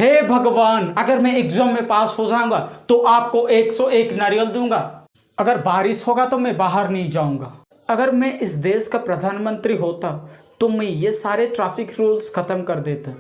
हे भगवान, अगर मैं एग्जाम में पास हो जाऊंगा तो आपको 101 नारियल दूंगा। अगर बारिश होगा तो मैं बाहर नहीं जाऊंगा। अगर मैं इस देश का प्रधानमंत्री होता तो मैं ये सारे ट्रैफिक रूल्स खत्म कर देता।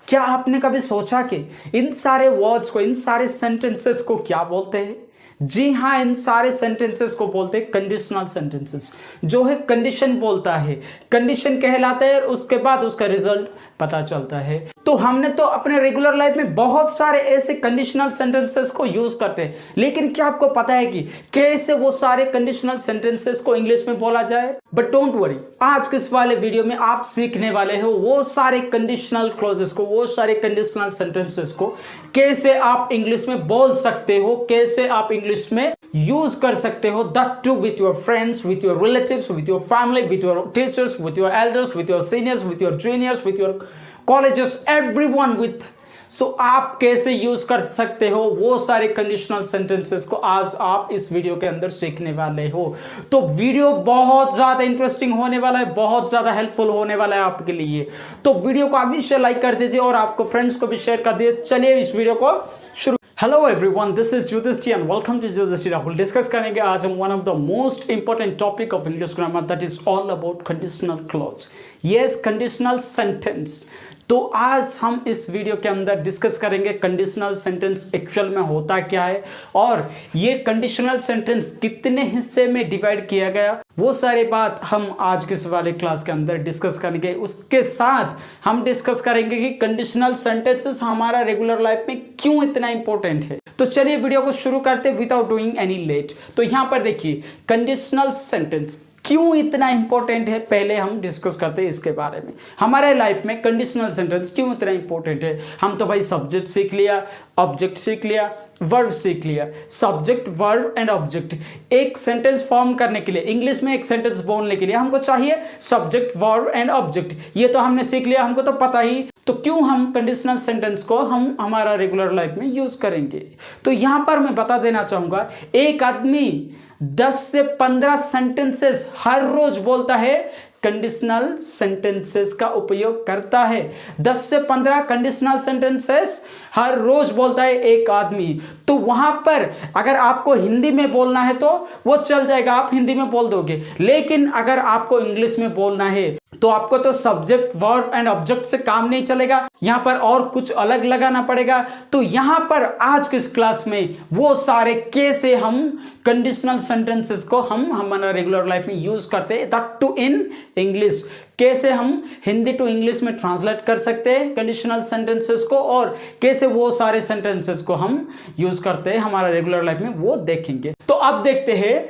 क्या आपने कभी सोचा कि इन सारे वर्ड्स को, इन सारे सेंटेंसेस को क्या बोलते हैं? जी हाँ, इन सारे सेंटेंसेस को बोलते हैं कंडीशनल सेंटेंसेस। जो है कंडीशन बोलता है, कंडीशन कहलाता है और उसके बाद उसका रिजल्ट पता चलता है। तो हमने तो अपने रेगुलर लाइफ में बहुत सारे ऐसे कंडीशनल सेंटेंसेस को यूज करते हैं, लेकिन क्या आपको पता है कि कैसे वो सारे कंडीशनल सेंटेंसेस को इंग्लिश में बोला जाए? बट डोंट वरी, आज के इस वाले वीडियो में आप सीखने वाले हो वो सारे कंडीशनल क्लॉजेस को, वो सारे कंडीशनल सेंटेंसेस को कैसे आप इंग्लिश में बोल सकते हो, कैसे आप इंग्लिश में यूज कर सकते हो, that too with your friends, with your relatives, with your family, with your teachers, with your elders, with your seniors, with your juniors, with your colleges, everyone with. So आप कैसे use कर सकते हो वो सारे कंडीशनल सेंटेंसेस को आज आप इस वीडियो के अंदर सीखने वाले हो। तो वीडियो बहुत ज्यादा इंटरेस्टिंग होने वाला है, बहुत ज्यादा हेल्पफुल होने वाला है आपके लिए। तो वीडियो को अवश्य लाइक कर दीजिए और आपको फ्रेंड्स को भी शेयर कर दीजिए। चलिए इस वीडियो को शुरू। हेलो एवरीवन, दिस इज ज्योतिष एंड वेलकम टू ज्योतिष राहुल। डिस्कस करेंगे आज हम one of the most important topic of English grammar, that is all about conditional clause. Yes, conditional sentence. तो आज हम इस वीडियो के अंदर डिस्कस करेंगे कंडीशनल सेंटेंस एक्चुअल में होता क्या है और ये कंडीशनल सेंटेंस कितने हिस्से में डिवाइड किया गया, वो सारी बात हम आज के इस वाले क्लास के अंदर डिस्कस करेंगे। उसके साथ हम डिस्कस करेंगे कि कंडीशनल सेंटेंसेस हमारा रेगुलर लाइफ में क्यों इतना इंपॉर्टेंट है। तो चलिए वीडियो को शुरू करते विदाउट डूइंग एनी लेट। तो यहां पर देखिए, कंडीशनल सेंटेंस क्यों इतना इंपॉर्टेंट है, पहले हम डिस्कस करते हैं इसके बारे में। हमारे लाइफ में कंडीशनल सेंटेंस क्यों इतना इंपॉर्टेंट है? हम तो भाई सब्जेक्ट सीख लिया, ऑब्जेक्ट सीख लिया, वर्ब सीख लिया। Subject, verb and object. एक सेंटेंस फॉर्म करने के लिए, इंग्लिश में एक सेंटेंस बोलने के लिए हमको चाहिए सब्जेक्ट, वर्ब एंड ऑब्जेक्ट। ये तो हमने सीख लिया, हमको तो पता ही। तो क्यों हम कंडीशनल सेंटेंस को हम हमारा रेगुलर लाइफ में यूज करेंगे? तो यहां पर मैं बता देना चाहूंगा, एक आदमी 10 से 15 सेंटेंसेस हर रोज बोलता है, कंडीशनल सेंटेंसेस का उपयोग करता है। 10 से 15 कंडीशनल सेंटेंसेस हर रोज बोलता है एक आदमी। तो वहां पर अगर आपको हिंदी में बोलना है तो वो चल जाएगा, आप हिंदी में बोल दोगे। लेकिन अगर आपको इंग्लिश में बोलना है तो आपको तो सब्जेक्ट, वर्ब एंड ऑब्जेक्ट से काम नहीं चलेगा, यहां पर और कुछ अलग लगाना पड़ेगा। तो यहां पर आज की इस क्लास में वो सारे कैसे हम कंडीशनल सेंटेंसेस को हम हमारा रेगुलर लाइफ में यूज करते हैं, दैट टू इन इंग्लिश। कैसे हम हिंदी टू इंग्लिश में ट्रांसलेट कर सकते हैं कंडीशनल सेंटेंसेस को, और कैसे वो सारे सेंटेंसेस को हम यूज करते हैं हमारा रेगुलर लाइफ में, वो देखेंगे। तो अब देखते हैं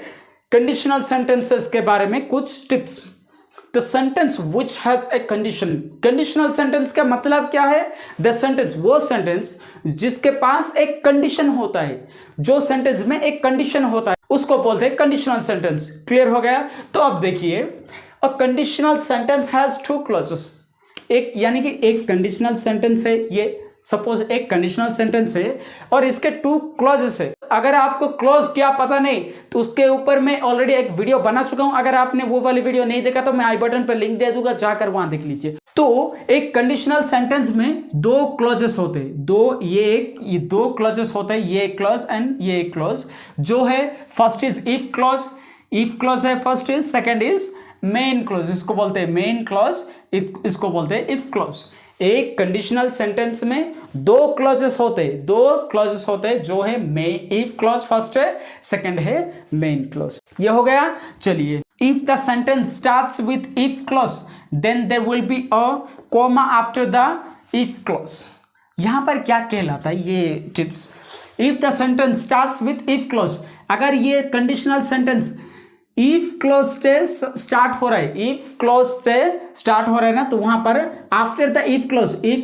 कंडीशनल सेंटेंसेस के बारे में कुछ tips. The sentence which has a condition. Conditional sentence का मतलब क्या है? The sentence, वो सेंटेंस जिसके पास एक कंडीशन होता है, जो सेंटेंस में एक कंडीशन होता है उसको बोलते हैं कंडीशनल सेंटेंस। क्लियर हो गया? तो अब देखिए, a conditional sentence has two clauses. एक यानी कि एक कंडीशनल सेंटेंस है, ये सपोज एक कंडीशनल सेंटेंस है और इसके 2 क्लॉजेस है। अगर आपको क्लॉज क्या पता नहीं तो उसके ऊपर मैं ऑलरेडी एक वीडियो बना चुका हूं। अगर आपने वो वाली वीडियो नहीं देखा तो मैं आई बटन पर लिंक दे दूंगा, जाकर वहां देख लीजिए। तो एक कंडीशनल सेंटेंस में 2 क्लॉजेस होते हैं, ये 2 क्लॉजेस होते हैं, ये क्लॉज एंड ये क्लॉज। जो है first is if clause, if clause है first is, second is main clause, इसको बोलते हैं मेन क्लॉज, इसको बोलते हैं इफ क्लॉज। एक कंडीशनल सेंटेंस में 2 क्लॉजेस होते हैं, जो है इफ क्लॉज फर्स्ट है, सेकंड है मेन क्लॉज। ये हो गया। चलिए, if the sentence starts with if clause then there will be a comma after the if clause. यहां पर क्या कहलाता है ये tips? If the sentence starts with if clause, अगर ये कंडीशनल सेंटेंस इफ क्लॉज से स्टार्ट हो रहा है, इफ क्लॉज से स्टार्ट हो रहा है ना, तो वहां पर आफ्टर द इफ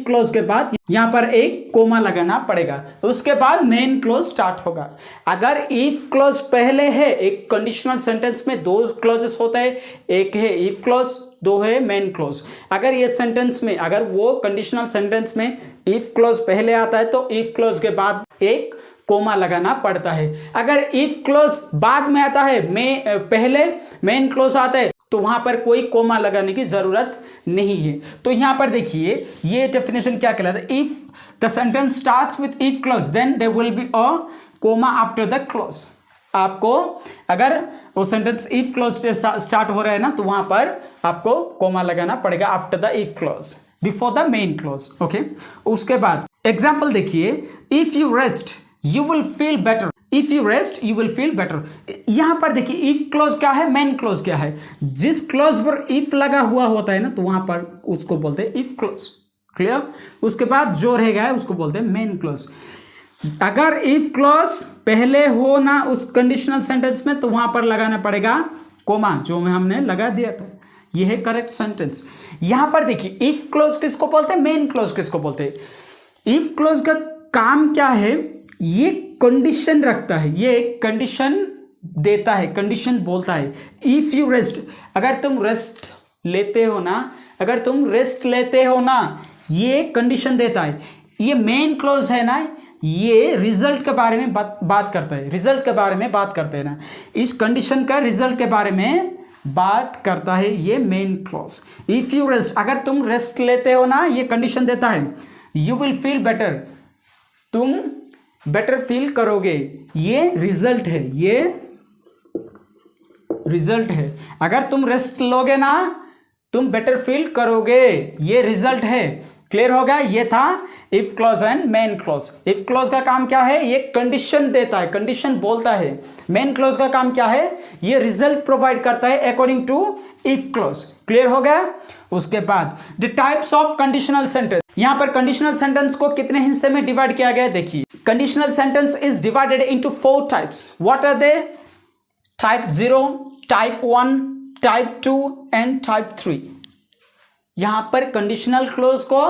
क्लॉज के बाद यहां पर एक कोमा लगाना पड़ेगा, उसके बाद मेन क्लॉज स्टार्ट होगा। अगर इफ क्लॉज पहले है, एक कंडीशनल सेंटेंस में 2 क्लॉजेस होता है, एक है इफ क्लॉज, 2 है मेन क्लॉज। अगर ये सेंटेंस में, अगर वो कंडीशनल सेंटेंस में इफ क्लॉज पहले आता है तो इफ क्लॉज के बाद एक कोमा लगाना पड़ता है। अगर इफ क्लॉज बाद में आता है, पहले मेन क्लॉज आता है, तो वहां पर कोई कोमा लगाने की जरूरत नहीं है। तो यहां पर देखिए ये डेफिनेशन क्या कहलाता है, if the sentence starts with if clause then there will be a comma after the clause. आपको अगर वो सेंटेंस इफ क्लॉज से स्टार्ट हो रहा है ना, तो वहां पर आपको कोमा लगाना पड़ेगा after the if clause, before the main clause. Okay, उसके बाद एग्जाम्पल देखिए, if you rest you will feel better, if you rest you will feel better. यहां पर देखिए इफ क्लॉज क्या है, मेन क्लॉज क्या है, जिस क्लॉज पर इफ लगा हुआ होता है ना, तो वहां पर उसको बोलते हैं इफ क्लॉज। क्लियर? उसके बाद जो रहेगा उसको बोलते हैं मेन क्लॉज। अगर इफ क्लॉज पहले हो ना उस कंडीशनल सेंटेंस में, तो वहां पर लगाना पड़ेगा कोमा, जो में हमने लगा दिया था। यह है करेक्ट सेंटेंस। यहां पर देखिए इफ क्लॉज किसको बोलते हैं, मेन क्लॉज किसको बोलते हैं। इफ क्लॉज का काम क्या है, ये कंडीशन रखता है, ये कंडीशन देता है, कंडीशन बोलता है। इफ यू रेस्ट, अगर तुम रेस्ट लेते हो ना, अगर तुम रेस्ट लेते हो ना, ये कंडीशन देता है। ये मेन क्लॉज है ना, ये रिजल्ट के बारे में बात करता है, रिजल्ट के बारे में बात करते हैं ना, इस कंडीशन का रिजल्ट के बारे में बात करता है ये main clause. If you rest, अगर तुम रेस्ट लेते हो ना, ये कंडीशन देता है। यू विल फील बेटर, तुम बेटर फील करोगे, ये रिजल्ट है, ये रिजल्ट है। अगर तुम रेस्ट लोगे ना, तुम बेटर फील करोगे, ये रिजल्ट है। क्लियर होगा? ये था if clause and main clause. If clause का काम क्या है, ये कंडीशन देता है, कंडीशन बोलता है। मेन क्लॉज का काम क्या है, ये रिजल्ट प्रोवाइड करता है according to if clause. Clear हो गया? उसके बाद the types of conditional sentence. यहां पर कंडीशनल सेंटेंस को कितने हिस्से में डिवाइड किया गया, देखिए conditional sentence is divided into 4 types. What are they? Type 0, type 1, type 2 and type 3। यहां पर कंडीशनल क्लोज को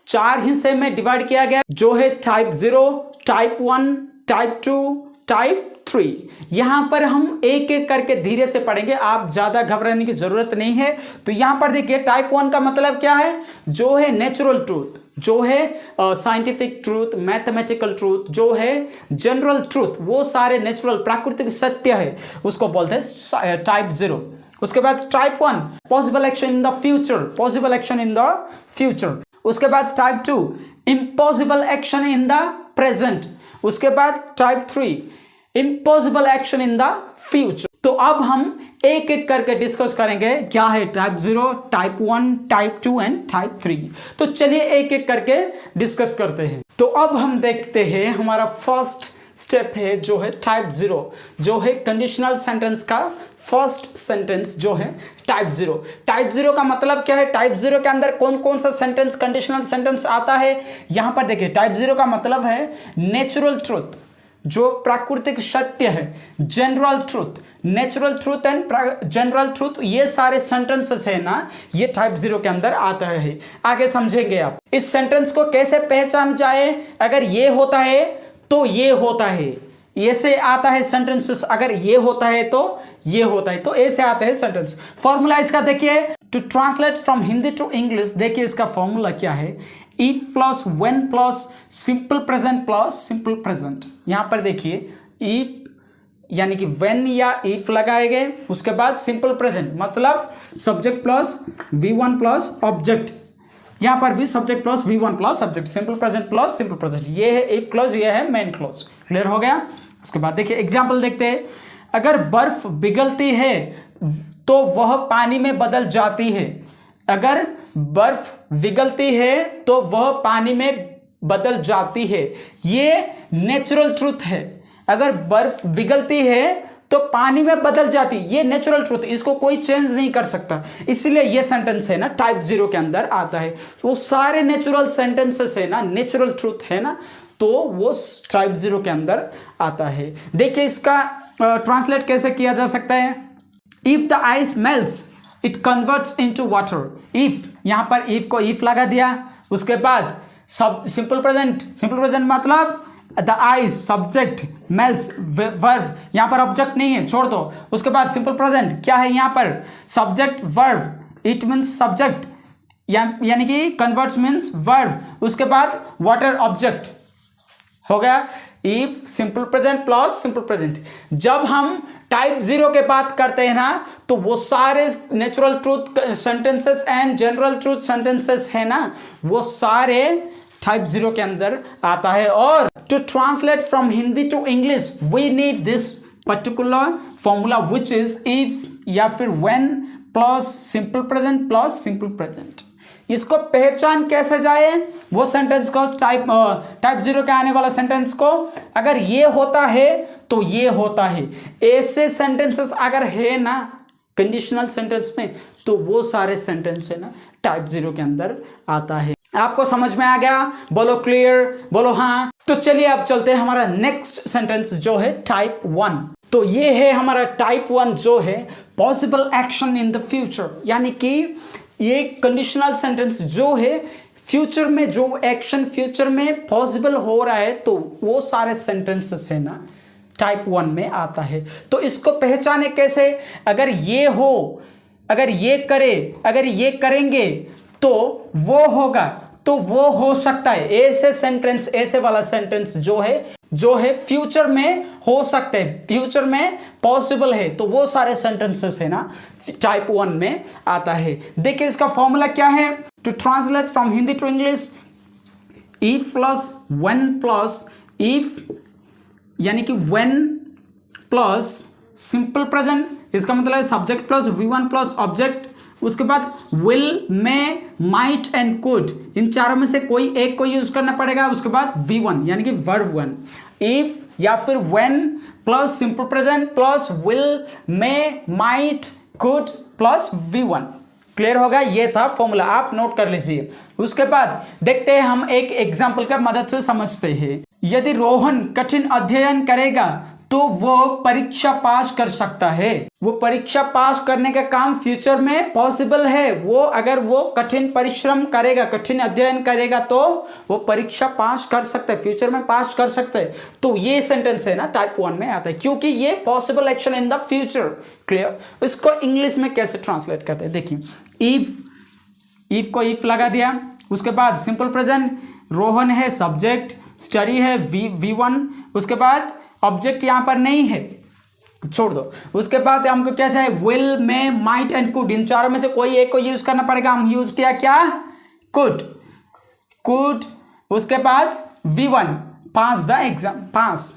4 हिस्से में डिवाइड किया गया, जो है टाइप 0, टाइप 1, टाइप 2, टाइप 3। यहां पर हम एक एक करके धीरे से पढ़ेंगे, आप ज्यादा घबराने की जरूरत नहीं है। तो यहां पर देखिए टाइप 1 का मतलब क्या है, जो है नेचुरल ट्रूथ, जो है साइंटिफिक ट्रूथ, मैथमेटिकल ट्रूथ, जो है जनरल ट्रूथ, वो सारे नेचुरल प्राकृतिक सत्य है, उसको बोलते हैं टाइप 0। उसके बाद type 1 possible action in the future, possible action in the future. उसके बाद type 2 impossible action in the present. उसके बाद type 3 impossible action in the future. तो अब हम एक एक करके डिस्कस करेंगे क्या है type 0, type 1, type 2 and type 3। तो चलिए एक एक करके डिस्कस करते हैं। तो अब हम देखते हैं हमारा फर्स्ट स्टेप है जो है टाइप 0, जो है कंडीशनल सेंटेंस का फर्स्ट सेंटेंस जो है टाइप 0। टाइप 0 का मतलब क्या है, टाइप 0 के अंदर कौन कौन सा सेंटेंस कंडीशनल सेंटेंस आता है। यहां पर देखिए टाइप 0 का मतलब है नेचुरल ट्रूथ, जो प्राकृतिक सत्य है, general truth, natural truth and general truth, ये सारे सेंटेंसेस है ना, ये टाइप 0 के अंदर आता है। आगे समझेंगे आप इस सेंटेंस को कैसे पहचान जाए। अगर ये होता है तो ये होता है, ये से आता है सेंटेंसेस, अगर ये होता है तो ये होता है, तो ऐसे आते हैं सेंटेंस। फॉर्मूला इसका देखिए, to translate from Hindi to English, देखिए इसका फॉर्मूला क्या है, if plus when plus simple present plus simple present. यहां पर देखिए इफ यानी कि व्हेन या इफ लगाएंगे, उसके बाद सिंपल प्रेजेंट मतलब subject plus V1 plus object, यहां पर भी subject plus V1 plus subject, simple present plus simple present. ये है इफ क्लॉज, ये है मेन क्लॉज। क्लियर हो गया? उसके बाद देखिए एग्जांपल देखते हैं। अगर बर्फ पिघलती है तो वह पानी में बदल जाती है। अगर बर्फ पिघलती है तो वह पानी में बदल जाती है, ये नेचुरल ट्रूथ है। अगर बर्फ पिघलती है तो पानी में बदल जाती, ये नेचुरल ट्रूथ, इसको कोई चेंज नहीं कर सकता, इसलिए ये सेंटेंस है ना टाइप 0 के अंदर आता है। वो सारे नेचुरल सेंटेंसेस है ना, नेचुरल ट्रूथ है ना, तो वो टाइप 0 के अंदर आता है। देखिए इसका ट्रांसलेट कैसे किया जा सकता है। If the ice melts it converts into water. If, यहां पर इफ को इफ लगा दिया, उसके बाद सब सिंपल प्रेजेंट, सिंपल प्रेजेंट मतलब the ice subject, melts verb, यहां पर ऑब्जेक्ट नहीं है, छोड़ दो। उसके बाद सिंपल प्रेजेंट क्या है, यहां पर subject verb, it means subject यानी कि कन्वर्ट्स मीन्स वर्ब, उसके बाद वाटर ऑब्जेक्ट हो गया। If simple present plus simple present. जब हम टाइप 0 के बात करते हैं ना, तो वो सारे natural truth sentences and general truth sentences है ना, वो सारे टाइप 0 के अंदर आता है। और to translate from Hindi to English we need this particular formula which is if या फिर when plus simple present plus simple present. इसको पहचान कैसे जाए, वो सेंटेंस को टाइप 0 के आने वाला सेंटेंस को अगर ये होता है तो ये होता है, ऐसे सेंटेंसेस अगर है ना कंडीशनल सेंटेंस में, तो वो सारे सेंटेंस है ना टाइप 0 के अंदर आता है। आपको समझ में आ गया? बोलो क्लियर, बोलो हाँ। तो चलिए अब चलते हैं हमारा नेक्स्ट सेंटेंस जो है टाइप 1। तो ये है हमारा टाइप 1 जो है possible action in the future, यानी कि ये कंडीशनल सेंटेंस जो है फ्यूचर में जो एक्शन फ्यूचर में पॉसिबल हो रहा है, तो वो सारे सेंटेंसेस है ना टाइप 1 में आता है। तो इसको पहचाने कैसे, अगर ये हो, अगर ये करे, अगर ये करेंगे तो वो होगा, तो वो हो सकता है, ऐसे सेंटेंस, ऐसे वाला सेंटेंस जो है फ्यूचर में हो सकते हैं, फ्यूचर में पॉसिबल है, तो वो सारे सेंटेंसेस है ना टाइप 1 में आता है। देखिए इसका फॉर्मूला क्या है, to translate from Hindi to English, if plus when plus if, यानी कि व्हेन प्लस सिंपल प्रेजेंट, इसका मतलब है subject plus V1 plus object, उसके बाद will, may, might and could, इन चारों में से कोई एक को यूज करना पड़ेगा, उसके बाद V1 यानी कि वर्ब 1, इफ या फिर when plus simple present plus will, may, might, could plus V1। Clear होगा? ये था फॉर्मूला, आप नोट कर लीजिए। उसके बाद देखते हैं हम एक एग्जाम्पल का मदद से समझते हैं। यदि रोहन कठिन अध्ययन करेगा तो वो परीक्षा पास कर सकता है। वो परीक्षा पास करने का काम फ्यूचर में पॉसिबल है। वो अगर वो कठिन परिश्रम करेगा, कठिन अध्ययन करेगा तो वो परीक्षा पास कर सकता है, फ्यूचर में पास कर सकता है। तो ये सेंटेंस है ना टाइप 1 में आता है, क्योंकि ये possible action in the future. Clear? इसको इंग्लिश में कैसे ट्रांसलेट करते हैं, देखिए इफ को इफ लगा दिया, उसके बाद सिंपल प्रेजेंट, रोहन है सब्जेक्ट, स्टडी है V1, उसके बाद ऑब्जेक्ट यहां पर नहीं है, छोड़ दो। उसके बाद हमको क्या चाहिए, will, may, might and could, इन चारों में से कोई एक को यूज करना पड़ेगा। हम यूज किया क्या, कुड। उसके बाद V1, पास द एग्जाम, पास।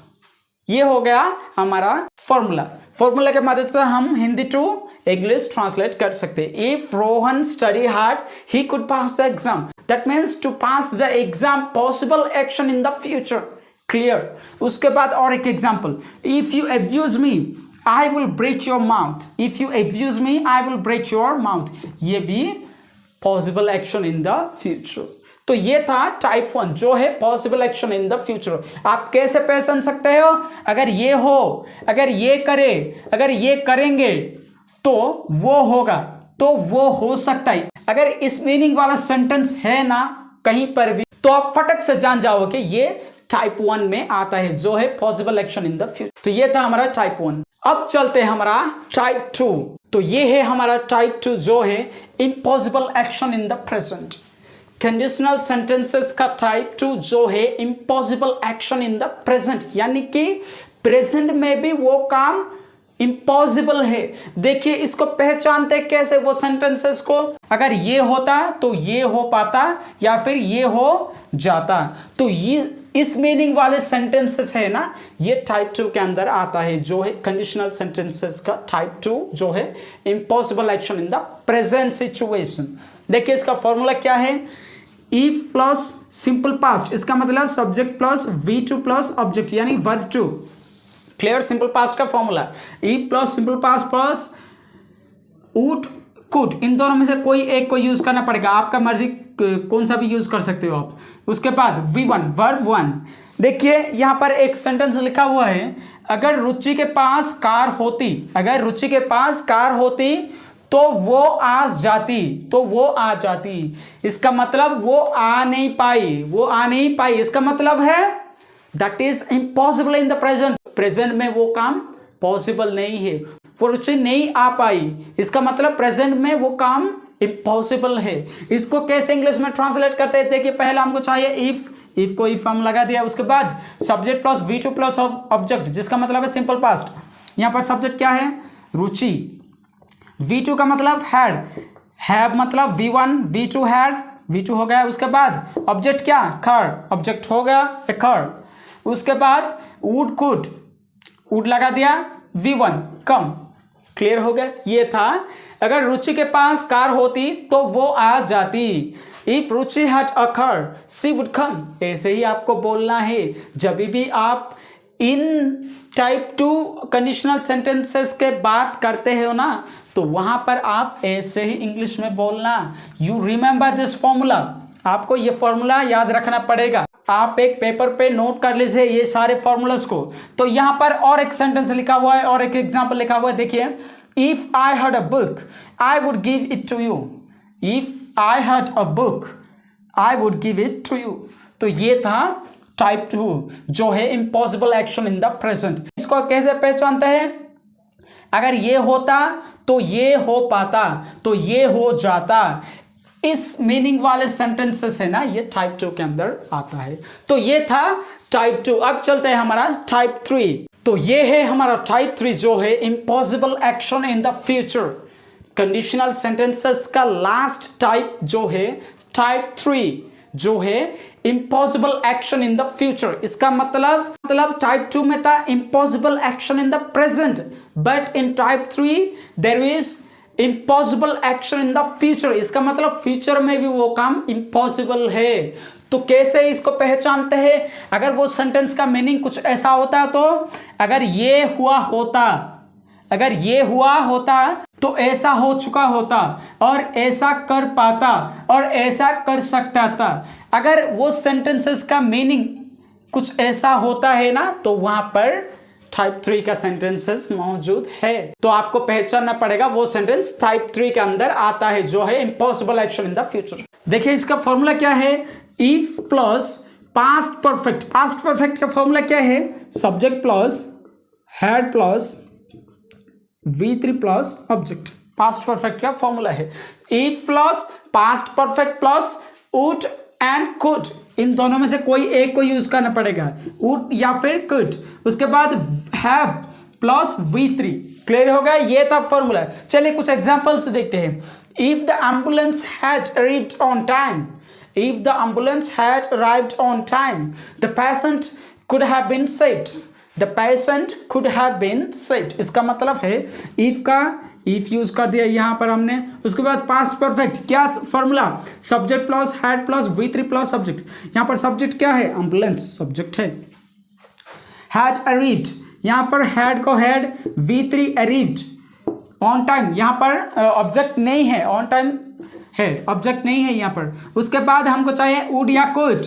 ये हो गया हमारा फॉर्मूला के मदद से हम हिंदी टू इंग्लिश ट्रांसलेट कर सकते हैं। If Rohan study hard he could pass the exam, that means to pass the exam possible action in the future. Clear? उसके बाद और एक example, if you abuse me I will break your mouth, if you abuse me I will break your mouth, ये भी possible action in the future. तो ये था type 1 जो है possible action in the future. आप कैसे पहचान सकते हो, अगर ये हो, अगर ये करे, अगर ये करेंगे तो वो होगा, तो वो हो सकता है। अगर इस मीनिंग वाला सेंटेंस है ना कहीं पर भी, तो आप फटक से जान जाओगे ये टाइप 1 में आता है, जो है possible action in the future. तो ये था हमारा टाइप 1। अब चलते हैं हमारा टाइप 2। तो ये है हमारा टाइप 2 जो है impossible action in the present. Conditional sentences का टाइप 2 जो है impossible action in the present, यानी कि प्रेजेंट में भी वो काम इम्पॉसिबल है। देखिए इसको पहचानते कैसे, वो सेंटेंसेस को, अगर ये होता तो ये हो पाता या फिर ये हो जाता, तो ये इस मीनिंग वाले सेंटेंसेस है ना, ये टाइप 2 के अंदर आता है, जो है कंडीशनल सेंटेंसेस का टाइप 2 जो है impossible action in the present situation. देखिए इसका फॉर्मूला क्या है, इफ प्लस सिंपल पास्ट, इसका मतलब subject plus V2 plus object यानी वर्ब 2। क्लियर? सिंपल पास्ट का formula if plus simple past plus would, could, इन दोनों में से कोई एक को यूज करना पड़ेगा, आपका मर्जी कौन सा भी यूज कर सकते हो आप। उसके बाद V1 वर्ब 1। देखिए यहां पर एक सेंटेंस लिखा हुआ है, अगर रुचि के पास कार होती, अगर रुचि के पास कार होती तो वो आ जाती, तो वो आ जाती। इसका मतलब वो आ नहीं पाई, वो आ नहीं पाई, इसका मतलब है that is impossible in the present. Present में वो काम पॉसिबल नहीं है, वो रुचि नहीं आ पाई, इसका मतलब प्रेजेंट में वो काम इम्पॉसिबल है। इसको कैसे इंग्लिश में ट्रांसलेट करते हैं, देखिए पहला हमको चाहिए इफ को इफ हम लगा दिया, उसके बाद subject plus V2 plus object जिसका मतलब है सिंपल पास्ट, यहाँ पर सब्जेक्ट क्या है, रुचि। V2 का मतलब हैड, हैव मतलब V1, V2 हैड, V2 हो गया। उसके बाद ऑब्जेक्ट क्या, खर, ऑब्जेक्ट हो गया ए खर। उसके बाद वुड कुड, वुड लगा दिया V1 कम, क्लियर हो गया। ये था, अगर रुचि के पास कार होती तो वो आ जाती। If Ruchi had a car she would come. ऐसे ही आपको बोलना है जब भी आप इन टाइप 2 कंडीशनल सेंटेंसेस के बात करते हो ना, तो वहां पर आप ऐसे ही इंग्लिश में बोलना। यू रिमेंबर दिस फॉर्मूला, आपको ये फॉर्मूला याद रखना पड़ेगा। आप एक पेपर पे नोट कर लीजिए ये सारे फॉर्मूलास को। तो यहां पर और एक सेंटेंस लिखा हुआ है और एक एग्जांपल लिखा हुआ है, देखिए। If I had a book I would give it to you. If I had a book I would give it to you. तो ये था टाइप 2 जो है impossible action in the present. इसको कैसे पहचानते हैं, अगर ये होता तो ये हो पाता, तो ये हो जाता, इस मीनिंग वाले सेंटेंसेस है ना, ये टाइप 2 के अंदर आता है। तो ये था टाइप 2। अब चलते हैं हमारा टाइप 3। तो ये है हमारा टाइप 3 जो है impossible action in the future. Conditional sentences का लास्ट टाइप जो है टाइप 3 जो है impossible action in the future. इसका मतलब टाइप 2 में था impossible action in the present, but in type 3 there is impossible action in the future. इसका मतलब फ्यूचर में भी वो काम इम्पॉसिबल है। तो कैसे इसको पहचानते हैं, अगर वो सेंटेंस का मीनिंग कुछ ऐसा होता तो अगर ये हुआ होता, अगर ये हुआ होता तो ऐसा हो चुका होता और ऐसा कर पाता और ऐसा कर सकता था। अगर वो सेंटेंसेस का मीनिंग कुछ ऐसा होता है ना, तो वहां पर टाइप 3 का सेंटेंसेस मौजूद है। तो आपको पहचानना पड़ेगा वो सेंटेंस टाइप 3 के अंदर आता है जो है impossible action in the future. देखिए इसका फॉर्मूला क्या है, if plus past perfect. Past perfect का फॉर्मूला क्या है, subject plus had plus V3 plus object. Past perfect का फॉर्मूला है if plus past perfect plus would and could. इन दोनों में से कोई एक को यूज करना पड़ेगा, वुड या फिर कुड। उसके बाद हैव प्लस V3। क्लियर हो गया, ये था फॉर्मूला। चलिए कुछ एग्जांपल्स देखते हैं। If the ambulance had arrived on time, if the ambulance had arrived on time the patient could have been saved. The patient could have been saved. इसका मतलब है इफ का इफ यूज कर दिया यहां पर हमने। उसके बाद पास्ट परफेक्ट क्या formula, subject plus had plus V3 plus subject. यहां पर सब्जेक्ट क्या है, एम्बुलेंस सब्जेक्ट है। हैड अराइव्ड, यहां पर हैड को had, V3 arrived on time. यहां पर ऑब्जेक्ट नहीं है, ऑन टाइम है, ऑब्जेक्ट नहीं है यहां पर। उसके बाद हमको चाहिए वुड या कुड,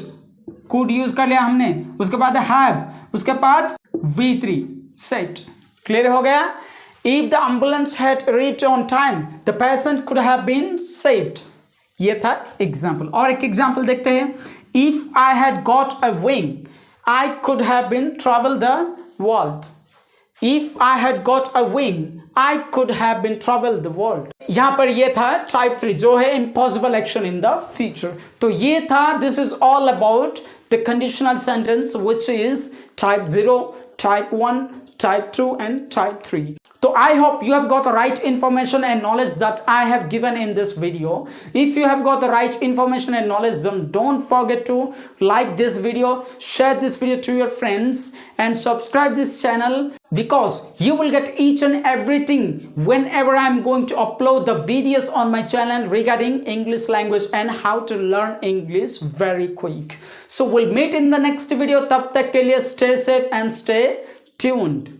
कुड यूज कर लिया हमने। उसके बाद हैव, उसके बाद V3 सेट। क्लियर हो गया। If the ambulance had reached on time the patient could have been saved. ये था एग्जांपल। और एक एग्जांपल देखते हैं। If I had got a wing I could have been travel the world. If I had got a wing I could have been travel the world. यहां पर ये था टाइप 3 जो है impossible action in the future. तो ये था, this is all about the conditional sentence which is type 0, type 1, type 2 and type 3. So I hope you have got the right information and knowledge that I have given in this video. If you have got the right information and knowledge, then don't forget to like this video, share this video to your friends and subscribe this channel, because you will get each and everything whenever I'm going to upload the videos on my channel regarding English language and how to learn English very quick. So we'll meet in the next video. Tab tak ke liye stay safe and stay tuned.